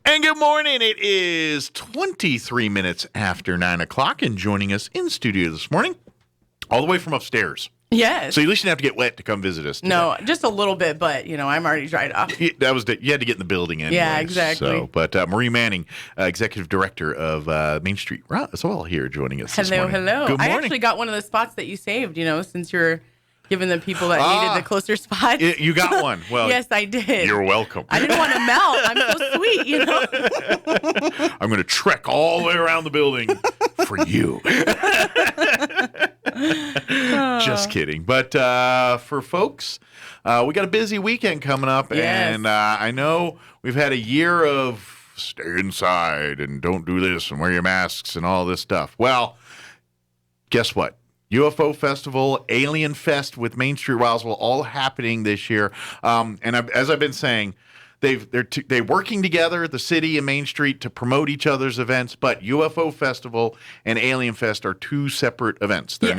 And good morning. It is 23 minutes after 9 o'clock, and joining us in studio this morning, all the way from upstairs. Yes. So you at least didn't have to get wet to come visit us today. No, just a little bit, but, I'm already dried off. You had to get in the building anyway. Yeah, exactly. So, but Marie Manning, Executive Director of Main Street Roswell here joining us this morning. Hello. Good morning. I actually got one of the spots that you saved, since you're giving the people that needed the closer spots. You got one. Well, yes, I did. You're welcome. I didn't want to melt. I'm so sweet, I'm going to trek all the way around the building for you. Just kidding. But for folks, we got a busy weekend coming up. Yes. And I know we've had a year of stay inside and don't do this and wear your masks and all this stuff. Well, guess what? UFO Festival, Alien Fest with Main Street Roswell, all happening this year. As I've been saying, they're working together, the city and Main Street, to promote each other's events. But UFO Festival and Alien Fest are two separate events. They're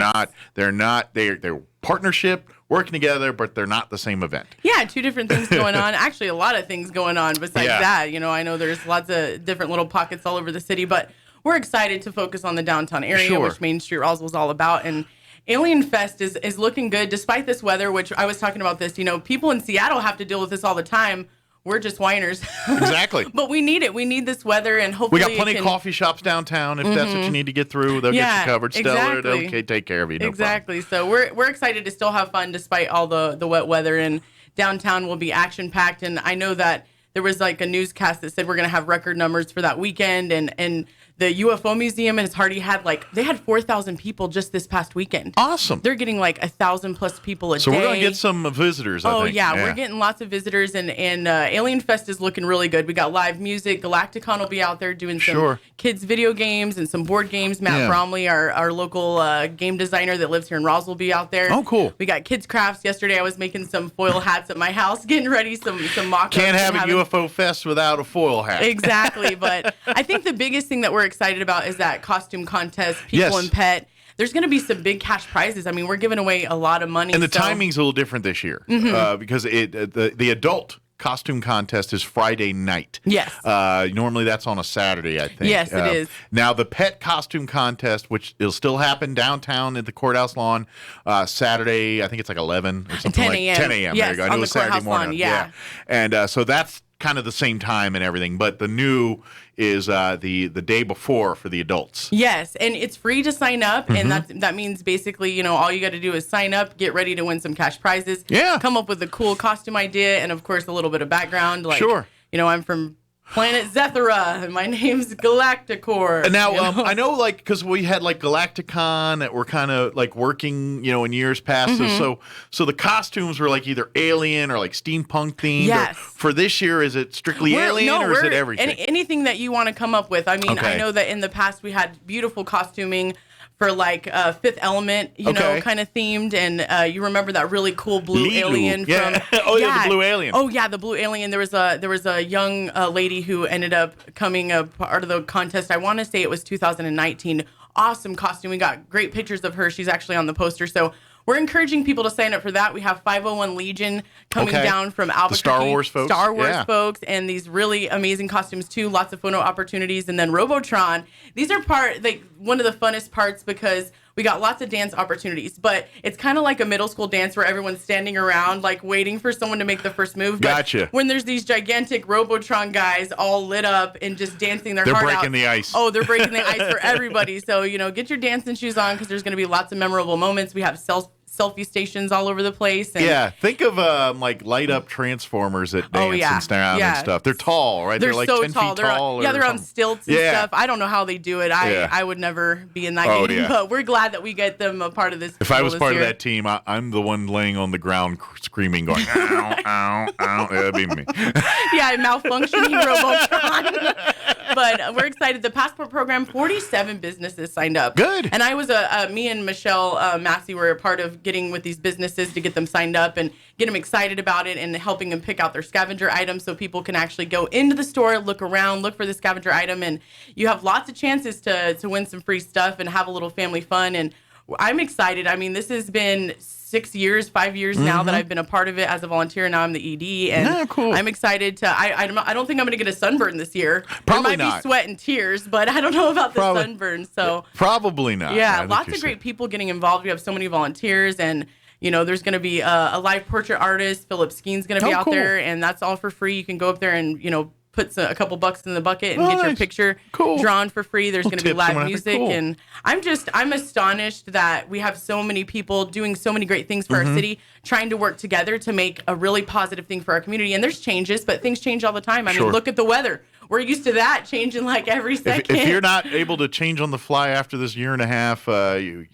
partnership, working together, but they're not the same event. Yeah, two different things going on. Actually, a lot of things going on besides that. I know there's lots of different little pockets all over the city, but we're excited to focus on the downtown area, which Main Street Roswell is all about. And Alien Fest is looking good despite this weather, which I was talking about this. People in Seattle have to deal with this all the time. We're just whiners. Exactly. But we need it. We need this weather, and hopefully we got plenty of coffee shops downtown. If that's what you need to get through, they'll get you covered. Stellar, okay, take care of you. No exactly. problem. So we're excited to still have fun despite all the wet weather, and downtown will be action packed. And I know that there was like a newscast that said we're going to have record numbers for that weekend, and the UFO Museum has already had they had 4,000 people just this past weekend. Awesome. They're getting 1,000 plus people a day. So we're going to get some visitors, I think. Yeah, we're getting lots of visitors, and Alien Fest is looking really good. We got live music. Galacticon will be out there doing some kids video games and some board games. Matt Bromley, our local game designer that lives here in Roswell, will be out there. Oh, cool. We got kids crafts. Yesterday I was making some foil hats at my house, getting ready some mock-ups. Can't have a UFO Fest without a foil hat. Exactly, but I think the biggest thing that we're excited about is that costume contest, people and pet. There's going to be some big cash prizes. I mean, we're giving away a lot of money. And the timing's a little different this year because the adult costume contest is Friday night. Yes. Normally that's on a Saturday, I think. Yes, it is. Now the pet costume contest, which it'll still happen downtown at the courthouse lawn, Saturday, I think it's 11 or something 10 a.m. 10 a.m. Yes, there you go. I knew it was Saturday morning. Lawn, yeah. And so that's kind of the same time and everything, but the new is the day before for the adults. Yes, and it's free to sign up, and that means basically, all you got to do is sign up, get ready to win some cash prizes. Yeah. Come up with a cool costume idea, and of course a little bit of background. I'm from Planet Zethera, and my name's Galacticor. And now, I know, because we had, Galacticon that were kind of, working, in years past. So the costumes were, either alien or, steampunk themed. Yes. For this year, is it strictly alien, or is it everything? Anything that you want to come up with. I mean, I know that in the past we had beautiful costuming for Fifth Element, kind of themed, and you remember that really cool blue alien from the blue alien. Oh yeah, the blue alien. There was a young lady who ended up coming a part of the contest. I want to say it was 2019. Awesome costume. We got great pictures of her. She's actually on the poster. So we're encouraging people to sign up for that. We have 501 Legion coming down from Albuquerque. The Star Wars folks. Star Wars folks, and these really amazing costumes too. Lots of photo opportunities. And then Robotron. These are one of the funnest parts because we got lots of dance opportunities. But it's kind of like a middle school dance where everyone's standing around waiting for someone to make the first move. But gotcha. when there's these gigantic Robotron guys all lit up and just dancing their heart out. They're breaking the ice. Oh, they're breaking the ice for everybody. So, get your dancing shoes on because there's going to be lots of memorable moments. We have selfie stations all over the place. And think of light up transformers that dance and stuff. They're tall, right? They're so 10 tall. feet tall. They're on stilts and stuff. I don't know how they do it. I would never be in that game, but we're glad that we get them a part of this. If I was part of that team, I'm the one laying on the ground screaming, going, ow, ow, ow. That'd be me. Malfunctioning Robotron. But we're excited. The Passport Program, 47 businesses signed up. Good. And I was me and Michelle Massey were a part of getting with these businesses to get them signed up and get them excited about it and helping them pick out their scavenger items so people can actually go into the store, look around, look for the scavenger item, and you have lots of chances to win some free stuff and have a little family fun. And I'm excited. I mean, this has been 5 years now that I've been a part of it as a volunteer. Now I'm the ED, and cool. I'm excited to. I don't think I'm going to get a sunburn this year. Probably there might not. be sweat and tears, but I don't know about the sunburn. So probably not. Yeah, lots of great people getting involved. We have so many volunteers, and there's going to be a live portrait artist. Philip Skeen's going to be out there, and that's all for free. You can go up there and put a couple bucks in the bucket and get your picture drawn for free. There's going to be live music, and I'm astonished that we have so many people doing so many great things for our city, trying to work together to make a really positive thing for our community. And there's changes, but things change all the time. I mean, look at the weather. We're used to that changing like every second. If you're not able to change on the fly after this year and a half, you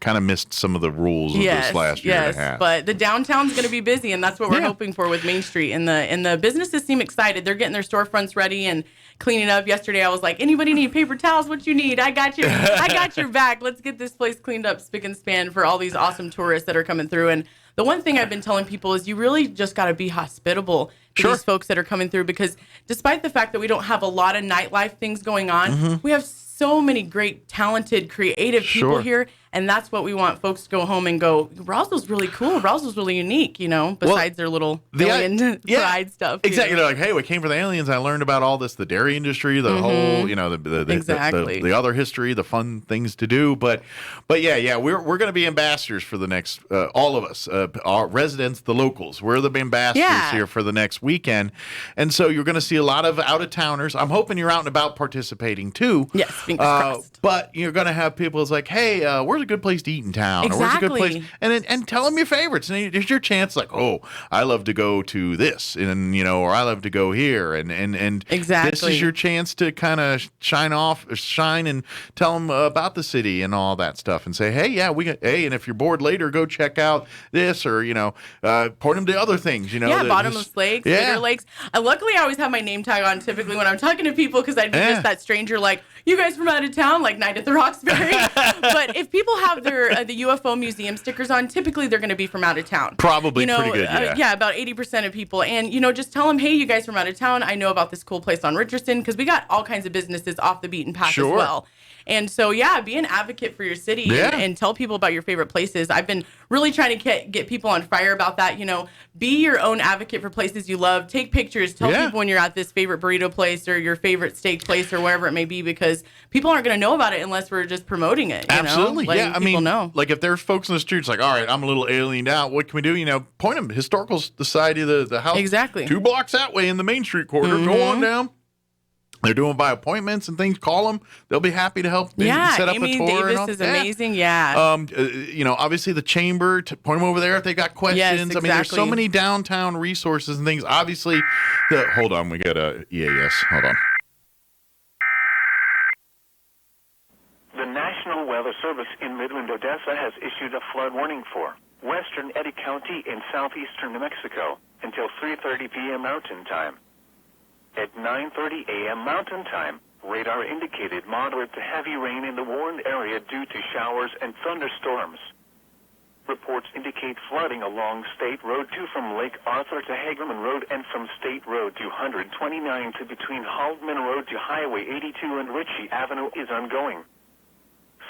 kind of missed some of the rules of this last year and a half. But the downtown's going to be busy, and that's what we're hoping for with Main Street. And the businesses seem excited. They're getting their storefronts ready and cleaning up. Yesterday, I was like, anybody need paper towels? What you need? I got you. I got your back. Let's get this place cleaned up spick and span for all these awesome tourists that are coming through. And the one thing I've been telling people is you really just got to be hospitable to these folks that are coming through, because despite the fact that we don't have a lot of nightlife things going on, we have so many great, talented, creative people here. And that's what we want folks to go home and go, Roswell's really cool. Roswell's really unique, besides their little alien pride stuff. Exactly. They're like, hey, we came for the aliens. I learned about all this, the dairy industry, the whole, the other history, the fun things to do. But we're going to be ambassadors for the next, all of us, our residents, the locals. We're the ambassadors here for the next weekend. And so you're going to see a lot of out-of-towners. I'm hoping you're out and about participating too. Yes, fingers crossed. But you're going to have people that's like, hey, where's a good place to eat in town? Exactly. Or where's a good place? And tell them your favorites. And there's your chance, like, oh, I love to go to this, and or I love to go here, and exactly. This is your chance to kind of shine and tell them about the city and all that stuff, and say, hey, and if you're bored later, go check out this, or point them to other things. Bottomless lakes, Bitter lakes. Luckily, I always have my name tag on typically when I'm talking to people, because I'd be just that stranger, like, you guys from out of town, like Night at the Roxbury. But if people have their the UFO museum stickers on, typically they're going to be from out of town. Probably pretty good, about 80% of people. And, just tell them, hey, you guys from out of town, I know about this cool place on Richardson, because we got all kinds of businesses off the beaten path as well. And so, be an advocate for your city and tell people about your favorite places. I've been really trying to get people on fire about that. Be your own advocate for places you love. Take pictures. Tell people when you're at this favorite burrito place or your favorite steak place or wherever it may be, because people aren't going to know about it unless we're just promoting it. Absolutely. Letting people know. Like if there's folks in the streets like, all right, I'm a little aliened out. What can we do? Point them. Historical Society, the house. Exactly. 2 blocks that way in the Main Street corridor. Go on down. They're doing by appointments and things. Call them; they'll be happy to help. Set up Amy a tour. Davis is amazing. Obviously the chamber. Point them over there if they got questions. Yes, exactly. I mean, there's so many downtown resources and things. Obviously, hold on, we got a EAS. Hold on. The National Weather Service in Midland, Odessa has issued a flood warning for western Eddy County in southeastern New Mexico until 3:30 p.m. Mountain Time. At 9:30 a.m. Mountain Time, radar indicated moderate to heavy rain in the warned area due to showers and thunderstorms. Reports indicate flooding along State Road 2 from Lake Arthur to Hagerman Road and from State Road 229 to between Haldeman Road to Highway 82 and Ritchie Avenue is ongoing.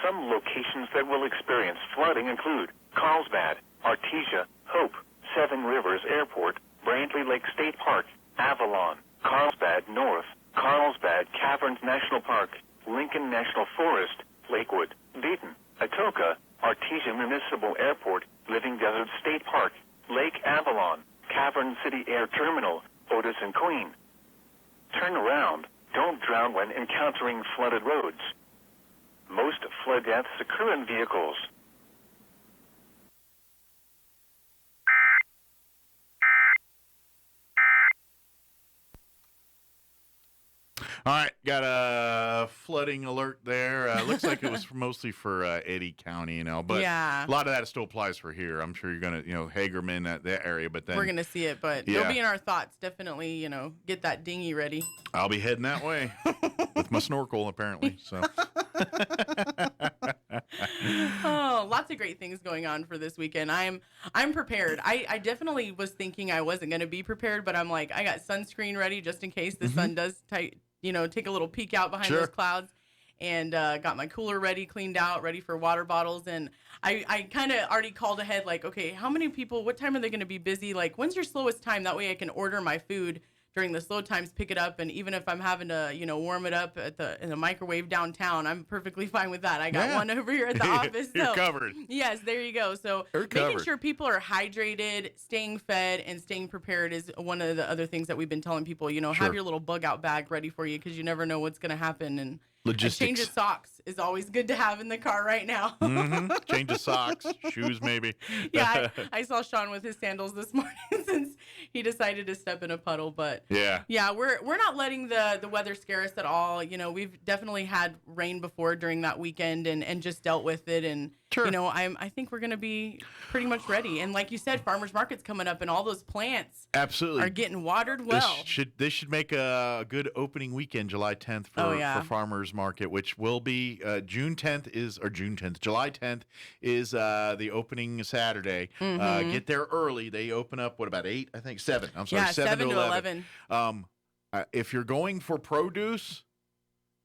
Some locations that will experience flooding include Carlsbad, Artesia, Hope, Seven Rivers Airport, Brantley Lake State Park, Avalon, Carlsbad North, Carlsbad Caverns National Park, Lincoln National Forest, Lakewood, Dayton, Atoka, Artesia Municipal Airport, Living Desert State Park, Lake Avalon, Cavern City Air Terminal, Otis and Queen. Turn around. Don't drown when encountering flooded roads. Most flood deaths occur in vehicles. All right, got a flooding alert there. Looks like it was mostly for Eddy County, but a lot of that still applies for here. I'm sure you're gonna, Hagerman, that area, but then we're gonna see it. But it'll be in our thoughts. Definitely, get that dinghy ready. I'll be heading that way with my snorkel, apparently. So. Oh, lots of great things going on for this weekend. I'm prepared. I definitely was thinking I wasn't gonna be prepared, but I'm like, I got sunscreen ready just in case the sun does take a little peek out behind those clouds. and got my cooler ready, cleaned out, ready for water bottles. And I kind of already called ahead, like, okay, how many people, what time are they going to be busy? Like, when's your slowest time? That way I can order my food during the slow times, pick it up, and even if I'm having to, warm it up in the microwave downtown, I'm perfectly fine with that. I got one over here at the office. You're covered. Yes, there you go. So making sure people are hydrated, staying fed, and staying prepared is one of the other things that we've been telling people. Have your little bug out bag ready for you because you never know what's going to happen. And logistics. A change of socks is always good to have in the car right now. Change of socks, shoes maybe. Yeah, I saw Sean with his sandals this morning since he decided to step in a puddle. But yeah, we're not letting the weather scare us at all. We've definitely had rain before during that weekend and just dealt with it. And I think we're going to be pretty much ready. And like you said, farmers market's coming up, and all those plants absolutely are getting watered well. This should make a good opening weekend, July 10th for farmers market, which will be July 10th is the opening Saturday. Get there early. They open up about 8, I think 7. I'm sorry, 7 to 11. If you're going for produce,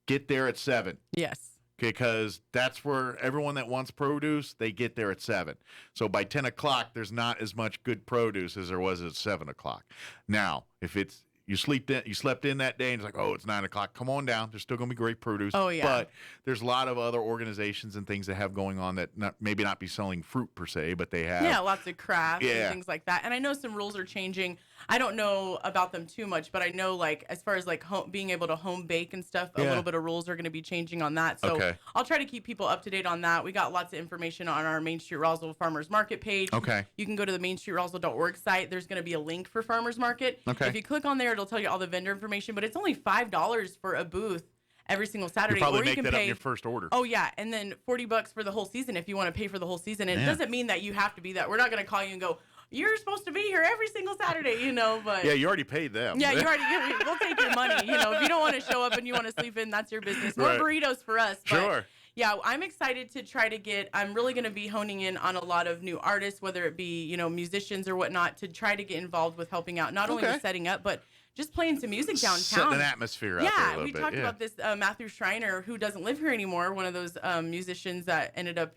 get there at 7. Yes. Because that's where everyone that wants produce, they get there at 7. So by 10 o'clock, there's not as much good produce as there was at 7 o'clock. Now, if it's you slept in that day and it's like, oh, it's 9 o'clock. Come on down. There's still going to be great produce. Oh, yeah. But there's a lot of other organizations and things that have going on that maybe not be selling fruit per se, but they have. Yeah, lots of crafts and things like that. And I know some rules are changing. I don't know about them too much, but I know like as far as like being able to home bake and stuff, a little bit of rules are going to be changing on that. So I'll try to keep people up to date on that. We got lots of information on our Main Street Roswell Farmers Market page. Okay. You can go to the mainstreetroswell.org site. There's going to be a link for Farmers Market. Okay. If you click on there, it'll tell you all the vendor information, but it's only $5 for a booth every single Saturday. You probably or you make can that pay, up in your first order. Oh yeah, and then $40 for the whole season if you want to pay for the whole season. And it doesn't mean that you have to be that. We're not going to call you and go, you're supposed to be here every single Saturday, but yeah, you already paid them. Yeah, we'll take your money. If you don't want to show up and you want to sleep in, that's your business. More burritos for us. But sure. Yeah, I'm excited to try to I'm really going to be honing in on a lot of new artists, whether it be, musicians or whatnot, to try to get involved with helping out, not only with setting up, but just playing some music downtown. Setting an atmosphere out there a little bit. We talked about this Matthew Schreiner, who doesn't live here anymore, one of those musicians that ended up,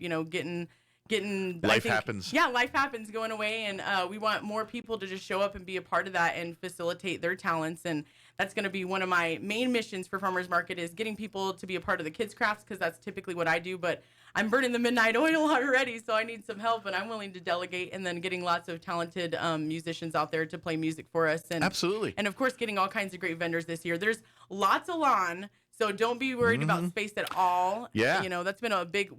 getting life happens. Yeah, life happens going away, and we want more people to just show up and be a part of that and facilitate their talents. And that's going to be one of my main missions for Farmers Market is getting people to be a part of the kids crafts, because that's typically what I do. But I'm burning the midnight oil already, so I need some help, and I'm willing to delegate. And then getting lots of talented musicians out there to play music for us. And absolutely. And of course, getting all kinds of great vendors this year. There's lots of lawn. So don't be worried about space at all. Yeah. That's been a big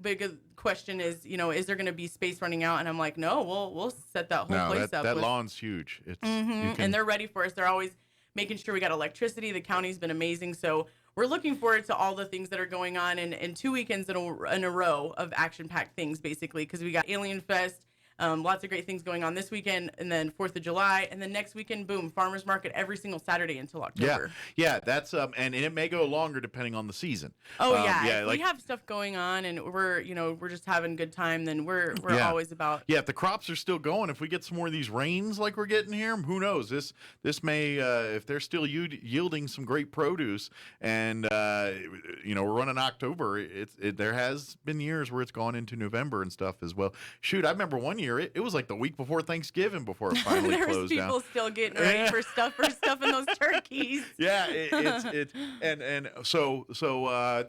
question is there going to be space running out? And I'm like, no, we'll set that whole place up. That lawn's huge. It's and they're ready for us. They're always making sure we got electricity. The county's been amazing. So we're looking forward to all the things that are going on and 2 weekends in a row of action-packed things, basically, because we got Alien Fest. Lots of great things going on this weekend, and then 4th of July, and then next weekend, boom, farmers market every single Saturday until October. Yeah, that's and it may go longer depending on the season. Oh if we have stuff going on and we're just having a good time, then we're always about. Yeah, if the crops are still going, if we get some more of these rains like we're getting here, who knows? This may if they're still yielding some great produce, and we're running October. There has been years where it's gone into November and stuff as well. Shoot, I remember one year. It was like the week before Thanksgiving before it finally there closed was people down. Still getting ready for stuffing those turkeys. Yeah,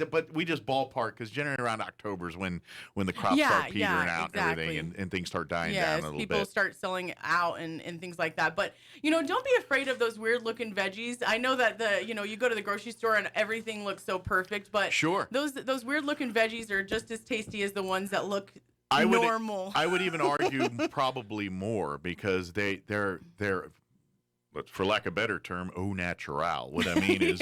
but we just ballpark because generally around October is when the crops start petering out and everything, and things start dying down a little bit. People start selling out and things like that. But don't be afraid of those weird looking veggies. I know that you go to the grocery store and everything looks so perfect, but sure, those weird looking veggies are just as tasty as the ones that look normal. I would even argue probably more because they're for lack of a better term, au naturel. What I mean is,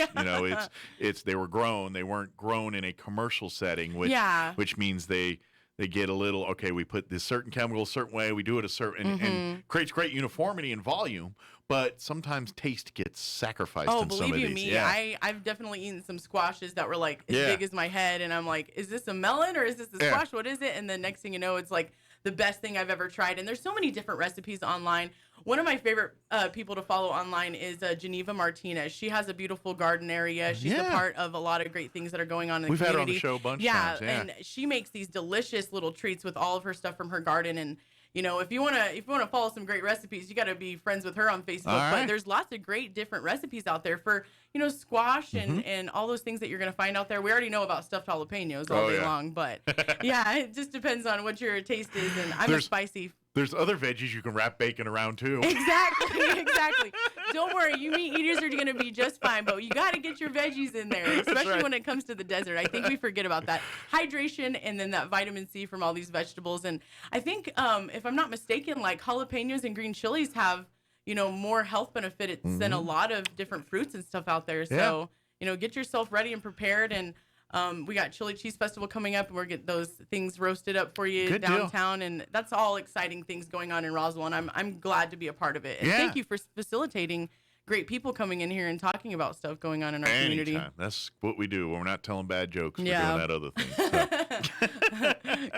it's they were grown. They weren't grown in a commercial setting, which means they get a little, okay, we put this certain chemical a certain way, we do it a certain, and creates great uniformity and volume, but sometimes taste gets sacrificed in some of these. Oh, believe you me, I've definitely eaten some squashes that were like as big as my head, and I'm like, is this a melon or is this a squash? What is it? And then next thing you know, it's like the best thing I've ever tried. And there's so many different recipes online. One of my favorite people to follow online is Geneva Martinez. She has a beautiful garden area. She's a part of a lot of great things that are going on in the community. We've had her on the show a bunch of times. Yeah, and she makes these delicious little treats with all of her stuff from her garden. And you know, if you wanna follow some great recipes, you got to be friends with her on Facebook. But there's lots of great different recipes out there for, you know, squash and all those things that you're gonna find out there. We already know about stuffed jalapenos all day long, but yeah, it just depends on what your taste is. And I'm a spicy. There's other veggies you can wrap bacon around too. Exactly. Don't worry, you meat eaters are going to be just fine, but you got to get your veggies in there, especially when it comes to the desert. I think we forget about that. Hydration and then that vitamin C from all these vegetables. And I think, if I'm not mistaken, like jalapenos and green chilies have, you know, more health benefits than a lot of different fruits and stuff out there. So, you know, get yourself ready and prepared. And we got Chili Cheese Festival coming up, and we're getting those things roasted up for you downtown, and that's all exciting things going on in Roswell, and I'm glad to be a part of it. And thank you for facilitating great people coming in here and talking about stuff going on in our community. That's what we do when we're not telling bad jokes. We're doing that other thing. So.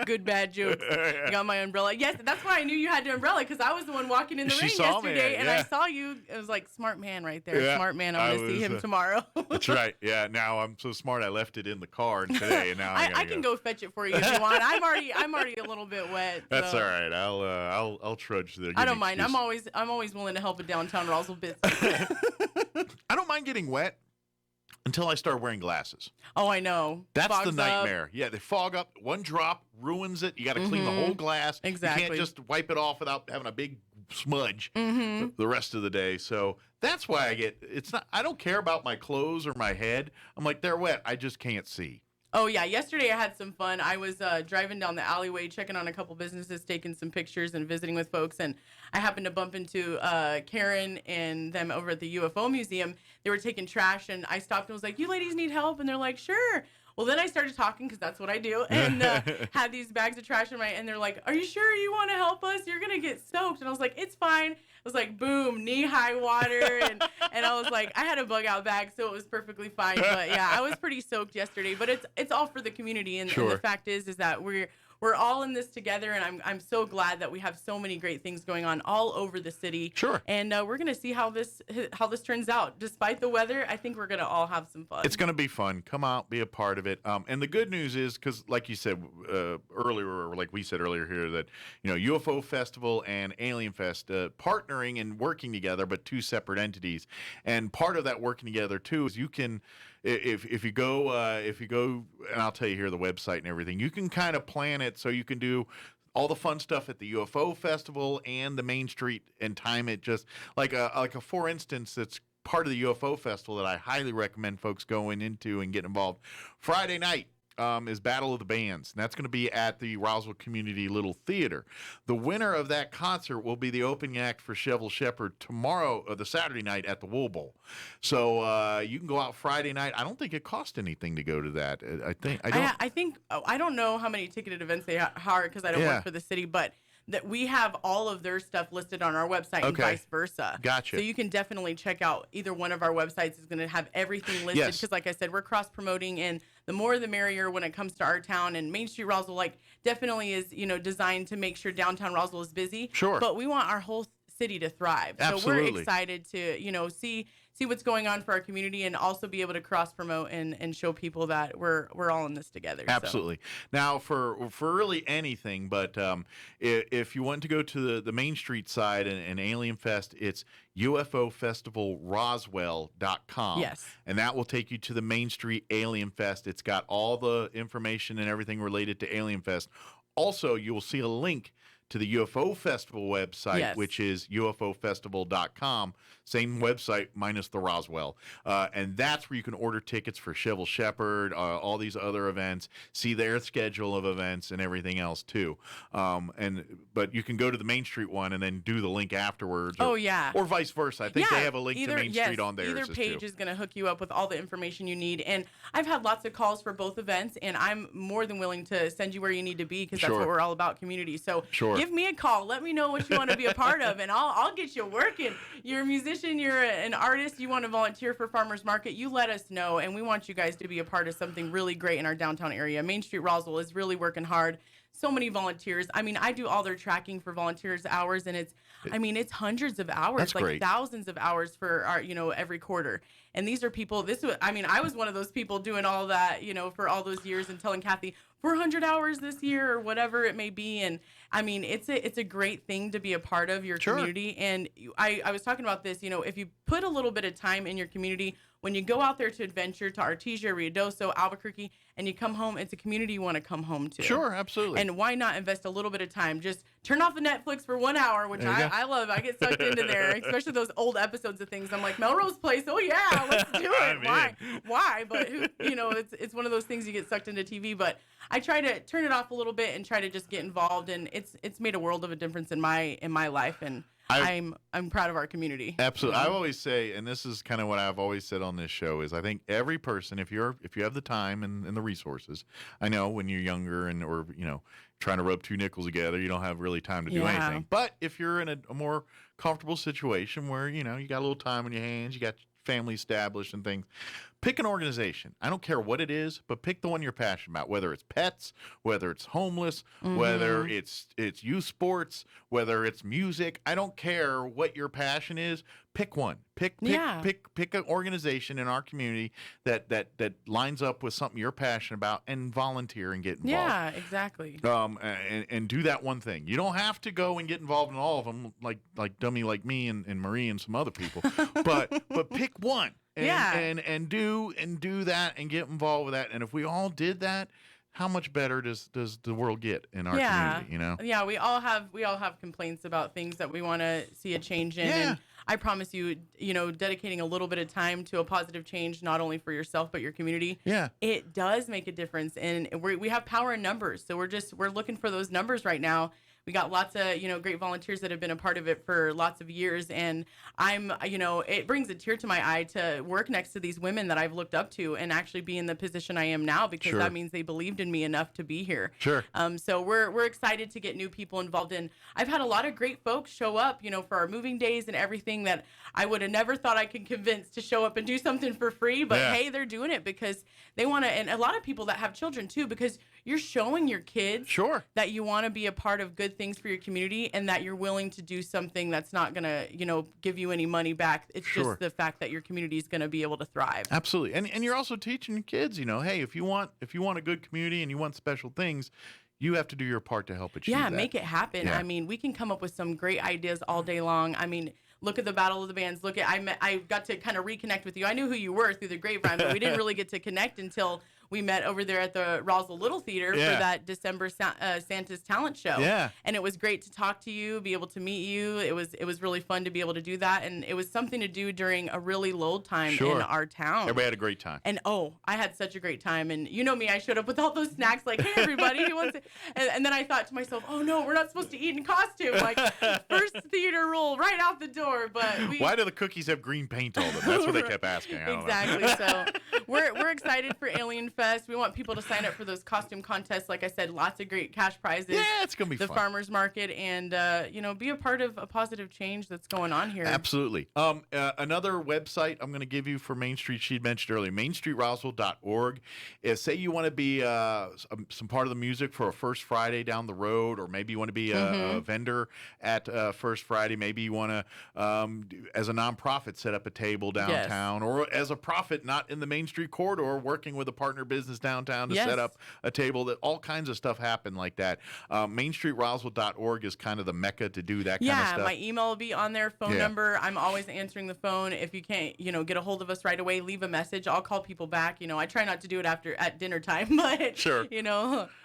Good bad jokes. You got my umbrella. Yes, that's why I knew you had the umbrella, because I was the one walking in the rain yesterday, and I saw you. It was like, smart man right there. Yeah, smart man. I'm going to see him tomorrow. That's right. Yeah. Now I'm so smart. I left it in the car today, and now I can go fetch it for you if you want. I'm already a little bit wet. That's all right. I'll trudge there. I don't mind. I'm always willing to help a downtown Roswell bit. I don't mind getting wet until I start wearing glasses. Oh, I know. That's the nightmare. Up. Yeah, they fog up. One drop ruins it. You got to clean the whole glass. Exactly. You can't just wipe it off without having a big smudge the rest of the day. So that's why I don't care about my clothes or my head. I'm like, they're wet. I just can't see. Oh, yeah. Yesterday I had some fun. I was driving down the alleyway, checking on a couple businesses, taking some pictures and visiting with folks. And I happened to bump into Karen and them over at the UFO Museum. They were taking trash, and I stopped and was like, "You ladies need help?" And they're like, "Sure." Well, then I started talking, because that's what I do, and had these bags of trash and they're like, "Are you sure you want to help us? You're going to get soaked." And I was like, "It's fine." It was like, boom, knee-high water, and I was like, I had a bug-out bag, so it was perfectly fine. But, yeah, I was pretty soaked yesterday, but it's all for the community, and the fact is that we're all in this together, and I'm so glad that we have so many great things going on all over the city. Sure. And we're going to see how this turns out. Despite the weather, I think we're going to all have some fun. It's going to be fun. Come out, be a part of it. And the good news is, because like you said earlier, or like we said earlier here, that UFO Festival and Alien Fest partnering and working together, but two separate entities. And part of that working together too is you can, if you go, and I'll tell you here the website and everything, you can kind of plan it so you can do all the fun stuff at the UFO Festival and the Main Street, and time it just like a for instance that's part of the UFO Festival that I highly recommend folks going into and get involved. Friday night is Battle of the Bands, and that's going to be at the Roswell Community Little Theater. The winner of that concert will be the opening act for Shovel Shepherd tomorrow, the Saturday night at the Wool Bowl. So you can go out Friday night. I don't think it costs anything to go to that. I don't know how many ticketed events they are, because I don't work for the city, but that we have all of their stuff listed on our website and vice versa. Gotcha. So you can definitely check out either one of our websites. Is going to have everything listed, because like I said, we're cross-promoting, and the more the merrier when it comes to our town. And Main Street Roswell definitely is designed to make sure downtown Roswell is busy. Sure. But we want our whole city to thrive. Absolutely. So we're excited to see what's going on for our community, and also be able to cross promote and show people that we're all in this together. Absolutely. So. Now for really anything, but if you want to go to the Main Street side and Alien Fest, it's UFOFestivalRoswell.com. Yes. And that will take you to the Main Street Alien Fest. It's got all the information and everything related to Alien Fest. Also, you will see a link to the UFO Festival website, which is UFOFestival.com. Same website, minus the Roswell. And that's where you can order tickets for Shovel Shepherd, all these other events, see their schedule of events and everything else, too. But you can go to the Main Street one and then do the link afterwards. Or vice versa. I think they have a link to Main Street on theirs. Either page is going to hook you up with all the information you need. And I've had lots of calls for both events, and I'm more than willing to send you where you need to be, because that's what we're all about, community. So give me a call. Let me know what you want to be a part of, and I'll get you working. You're a musician, you're an artist, you want to volunteer for Farmers Market, you let us know, and we want you guys to be a part of something really great in our downtown area. Main Street Roswell is really working hard so many volunteers. I mean, I do all their tracking for volunteers hours, and it's hundreds of hours, That's like great. thousands of hours for our, every quarter. And these are people, I was one of those people doing all that, for all those years and telling Kathy 400 hours this year or whatever it may be. And I mean, it's a great thing to be a part of your community. And I was talking about this, if you put a little bit of time in your community, when you go out there to adventure to Artesia, Ruidoso, Albuquerque, and you come home, it's a community you want to come home to. Sure, absolutely. And why not invest a little bit of time? Just turn off the Netflix for 1 hour, which I love. I get sucked into there, especially those old episodes of things. I'm like, Melrose Place, oh yeah, let's do it. Why? But it's one of those things you get sucked into TV. But I try to turn it off a little bit and try to just get involved, and it's made a world of a difference in my life, and I'm proud of our community. Absolutely. I always say, and this is kind of what I've always said on this show, is I think every person, if you have the time and the resources, I know when you're younger or trying to rub two nickels together, you don't have really time to do anything. But if you're in a more comfortable situation where you got a little time on your hands, you got family established and things, pick an organization. I don't care what it is, but pick the one you're passionate about, whether it's pets, whether it's homeless, whether it's youth sports, whether it's music. I don't care what your passion is. Pick one. Pick an organization in our community that lines up with something you're passionate about and volunteer and get involved. Yeah, exactly. And do that one thing. You don't have to go and get involved in all of them like dummy like me and Marie and some other people. but pick one. And do that and get involved with that. And if we all did that, how much better does the world get in our community? Yeah, we all have complaints about things that we want to see a change in. Yeah. And I promise you, dedicating a little bit of time to a positive change, not only for yourself but your community. Yeah, it does make a difference. And we have power in numbers, so we're looking for those numbers right now. We got lots of, great volunteers that have been a part of it for lots of years. And it brings a tear to my eye to work next to these women that I've looked up to and actually be in the position I am now, because that means they believed in me enough to be here. Sure. So we're excited to get new people involved in. I've had a lot of great folks show up, for our moving days and everything that I would have never thought I could convince to show up and do something for free. But hey, they're doing it because they want to. And a lot of people that have children too, because you're showing your kids that you want to be a part of good things for your community and that you're willing to do something that's not going to, give you any money back. It's just the fact that your community is going to be able to thrive. Absolutely. And you're also teaching your kids, hey, if you want a good community and you want special things, you have to do your part to help achieve that. Make it happen. Yeah. I mean, we can come up with some great ideas all day long. I mean, look at the Battle of the Bands. I got to kind of reconnect with you. I knew who you were through the grapevine, but we didn't really get to connect until we met over there at the Roswell Little Theater for that December Santa's Talent Show. Yeah. And it was great to talk to you, be able to meet you. It was really fun to be able to do that. And it was something to do during a really low time in our town. Everybody had a great time. And I had such a great time. And you know me, I showed up with all those snacks like, hey, everybody, who wants it? And then I thought to myself, oh, no, we're not supposed to eat in costume. Like, first theater rule right out the door. But why do the cookies have green paint on them? That's what they kept asking. Exactly. So we're excited for Alien Fest. We want people to sign up for those costume contests. Like I said, lots of great cash prizes. Yeah, it's gonna be the fun. Farmers Market, and be a part of a positive change that's going on here. Absolutely. Another website I'm going to give you for Main Street, she'd mentioned earlier, mainstreetroswell.org. Say you want to be some part of the music for a First Friday down the road, or maybe you want to be a vendor at First Friday. Maybe you want to, as a nonprofit, set up a table downtown, or as a profit not in the Main Street corridor, working with a partner business downtown to set up a table. That all kinds of stuff happen like that. MainStreetRoswell.org is kind of the mecca to do that kind of stuff. Yeah, my email will be on there, phone number. I'm always answering the phone. If you can't, get a hold of us right away, leave a message. I'll call people back. I try not to do it at dinner time, but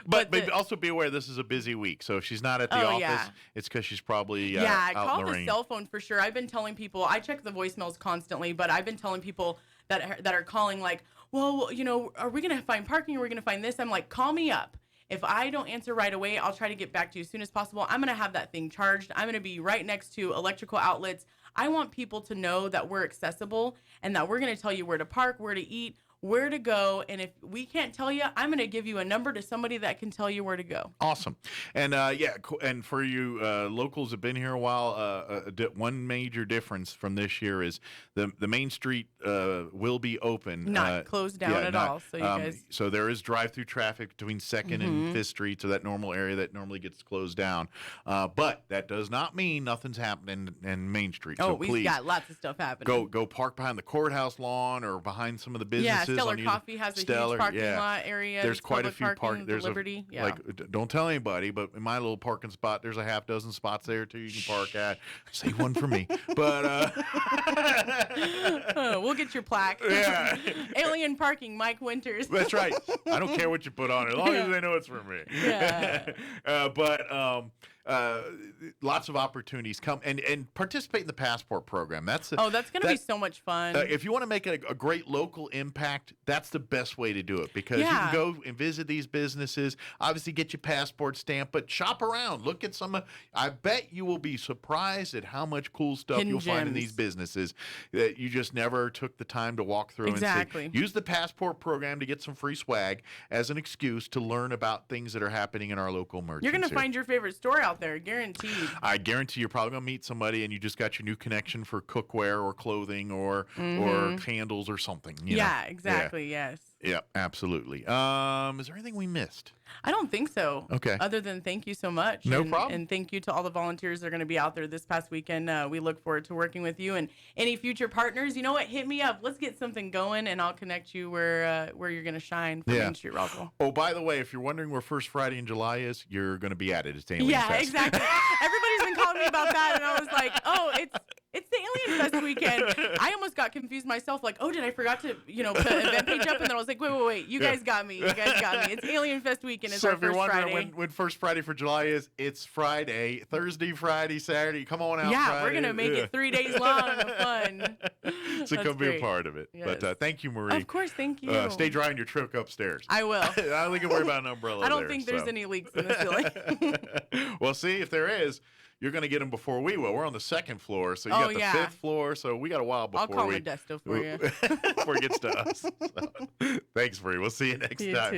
But also be aware this is a busy week. So if she's not at the office, it's because she's probably out call in the the rain. cell phone for sure. I've been telling people, I check the voicemails constantly, but I've been telling people that are calling like, well, are we going to find parking? Are we going to find this? I'm like, call me up. If I don't answer right away, I'll try to get back to you as soon as possible. I'm going to have that thing charged. I'm going to be right next to electrical outlets. I want people to know that we're accessible and that we're going to tell you where to park, where to eat, where to go. And if we can't tell you, I'm going to give you a number to somebody that can tell you where to go. Awesome. And and for you locals that have been here a while, one major difference from this year is the Main Street will be open. Not closed down at all. So you guys. So there is drive-through traffic between 2nd and 5th Street, so that normal area that normally gets closed down. But that does not mean nothing's happening in Main Street. Oh, so we've please, got lots of stuff happening. Go park behind the courthouse lawn or behind some of the businesses. Yeah, Stellar Coffee has a huge parking lot area. There's quite a few There's Liberty. Don't tell anybody, but in my little parking spot, there's a half dozen spots there too. You can park at. Save one for me, but we'll get your plaque. Yeah. Alien parking, Mike Winters. That's right. I don't care what you put on it, as long as they know it's for me. Yeah. Lots of opportunities come and participate in the passport program. That's going to be so much fun. If you want to make a great local impact, that's the best way to do it, because you can go and visit these businesses, obviously get your passport stamp, but shop around, look at some. I bet you will be surprised at how much cool stuff you'll find in these businesses that you just never took the time to walk through. Exactly. And see. Use the passport program to get some free swag as an excuse to learn about things that are happening in our local merchants. You're going to find your favorite store out there, guaranteed. I guarantee you're probably going to meet somebody and you just got your new connection for cookware or clothing or candles or something. You know? Exactly. Yeah. Yes. Yeah, absolutely. Is there anything we missed? I don't think so. Okay. Other than thank you so much. No problem. And thank you to all the volunteers that are going to be out there this past weekend. We look forward to working with you and any future partners. You know what? Hit me up. Let's get something going, and I'll connect you where you're going to shine for Main Street Roswell. Oh, by the way, if you're wondering where First Friday in July is, you're going to be at it. It's Alien Yeah, Fest. exactly. Everybody's been calling me about that, and I was like, oh, it's the Alien Fest weekend. I almost got confused myself, like, oh, did I forgot to, put an event page up? And then I was like, wait, you guys got me. It's Alien Fest weekend. It's so our if you're first wondering Friday. when First Friday for July is, it's Friday, Thursday, Friday, Saturday. Come on out. Yeah, Friday. we're going to make it 3 days long of fun. So come be a part of it. Yes. But thank you, Marie. Of course, thank you. Stay dry on your trip upstairs. I will. I don't think you worry about an umbrella. I don't think there's any leaks in the ceiling. Well, see, if there is, you're going to get them before we will. We're on the 2nd floor, so you got the 5th floor, so we got a while before I'll call Modesto for you. before it gets to us. So, thanks, Marie. We'll see you next time. Too.